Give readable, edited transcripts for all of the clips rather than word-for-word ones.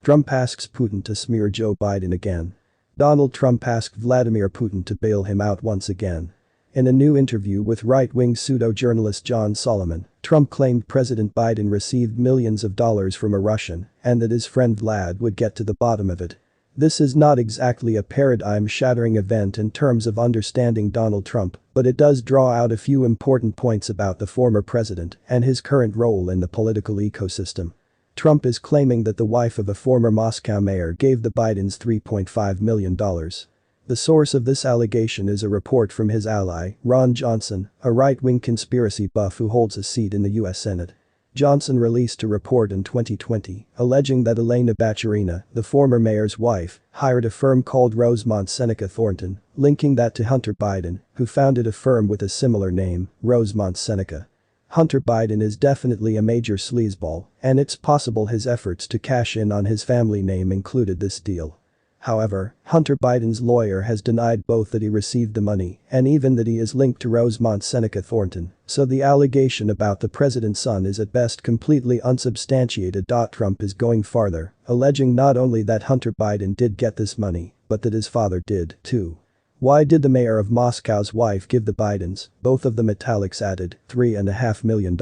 Trump asks Putin to smear Joe Biden again. Donald Trump asked Vladimir Putin to bail him out once again. In a new interview with right-wing pseudo-journalist John Solomon, Trump claimed President Biden received millions of dollars from a Russian and that his friend Vlad would get to the bottom of it. This is not exactly a paradigm-shattering event in terms of understanding Donald Trump, but it does draw out a few important points about the former president and his current role in the political ecosystem. Trump is claiming that the wife of a former Moscow mayor gave the Bidens $3.5 million. The source of this allegation is a report from his ally, Ron Johnson, a right-wing conspiracy buff who holds a seat in the U.S. Senate. Johnson released a report in 2020, alleging that Elena Baturina, the former mayor's wife, hired a firm called Rosemont Seneca Thornton, linking that to Hunter Biden, who founded a firm with a similar name, Rosemont Seneca. Hunter Biden is definitely a major sleazeball, and it's possible his efforts to cash in on his family name included this deal. However, Hunter Biden's lawyer has denied both that he received the money and even that he is linked to Rosemont Seneca Thornton, so the allegation about the president's son is at best completely unsubstantiated. Trump is going farther, alleging not only that Hunter Biden did get this money, but that his father did, too. Why did the mayor of Moscow's wife give the Bidens, both of them italics added, $3.5 million?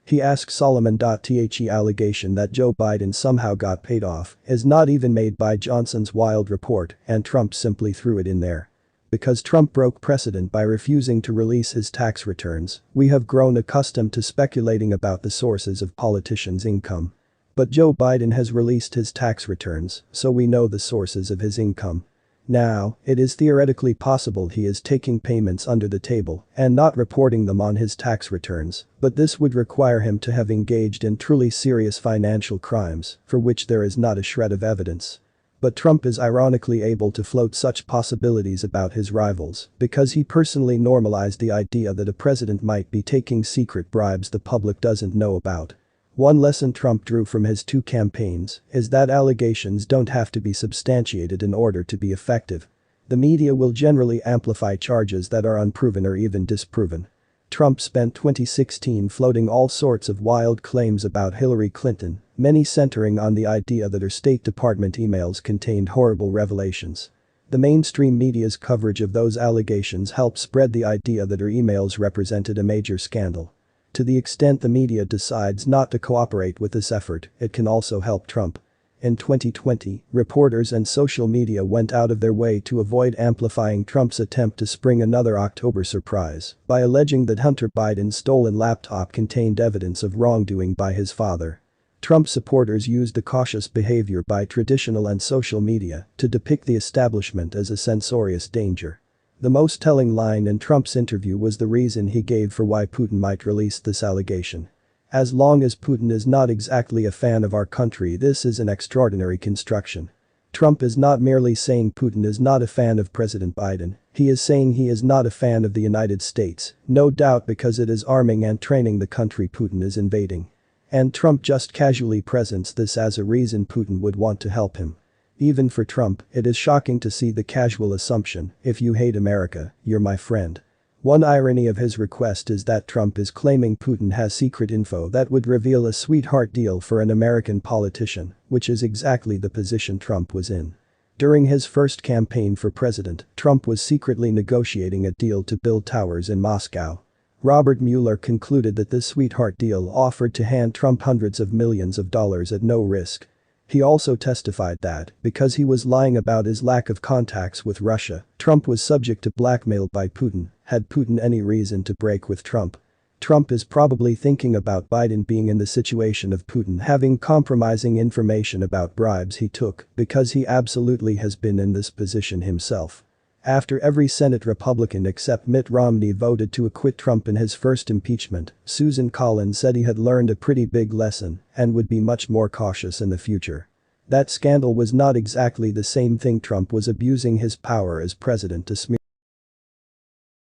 He asked Solomon. The allegation that Joe Biden somehow got paid off is not even made by Johnson's wild report, and Trump simply threw it in there. Because Trump broke precedent by refusing to release his tax returns, we have grown accustomed to speculating about the sources of politicians' income. But Joe Biden has released his tax returns, so we know the sources of his income. Now, it is theoretically possible he is taking payments under the table and not reporting them on his tax returns, but this would require him to have engaged in truly serious financial crimes, for which there is not a shred of evidence. But Trump is ironically able to float such possibilities about his rivals because he personally normalized the idea that a president might be taking secret bribes the public doesn't know about. One lesson Trump drew from his two campaigns is that allegations don't have to be substantiated in order to be effective. The media will generally amplify charges that are unproven or even disproven. Trump spent 2016 floating all sorts of wild claims about Hillary Clinton, many centering on the idea that her State Department emails contained horrible revelations. The mainstream media's coverage of those allegations helped spread the idea that her emails represented a major scandal. To the extent the media decides not to cooperate with this effort, it can also help Trump. In 2020, reporters and social media went out of their way to avoid amplifying Trump's attempt to spring another October surprise by alleging that Hunter Biden's stolen laptop contained evidence of wrongdoing by his father. Trump supporters used the cautious behavior by traditional and social media to depict the establishment as a censorious danger. The most telling line in Trump's interview was the reason he gave for why Putin might release this allegation. As long as Putin is not exactly a fan of our country, this is an extraordinary construction. Trump is not merely saying Putin is not a fan of President Biden, he is saying he is not a fan of the United States, no doubt because it is arming and training the country Putin is invading. And Trump just casually presents this as a reason Putin would want to help him. Even for Trump, it is shocking to see the casual assumption, if you hate America, you're my friend. One irony of his request is that Trump is claiming Putin has secret info that would reveal a sweetheart deal for an American politician, which is exactly the position Trump was in. During his first campaign for president, Trump was secretly negotiating a deal to build towers in Moscow. Robert Mueller concluded that this sweetheart deal offered to hand Trump hundreds of millions of dollars at no risk. He also testified that, because he was lying about his lack of contacts with Russia, Trump was subject to blackmail by Putin, had Putin any reason to break with Trump. Trump is probably thinking about Biden being in the situation of Putin having compromising information about bribes he took because he absolutely has been in this position himself. After every Senate Republican except Mitt Romney voted to acquit Trump in his first impeachment, Susan Collins said he had learned a pretty big lesson and would be much more cautious in the future. That scandal was not exactly the same thing. Trump was abusing his power as president to smear.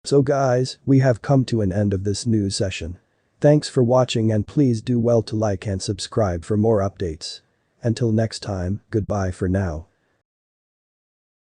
So guys, we have come to an end of this news session. Thanks for watching and please do well to like and subscribe for more updates. Until next time, goodbye for now.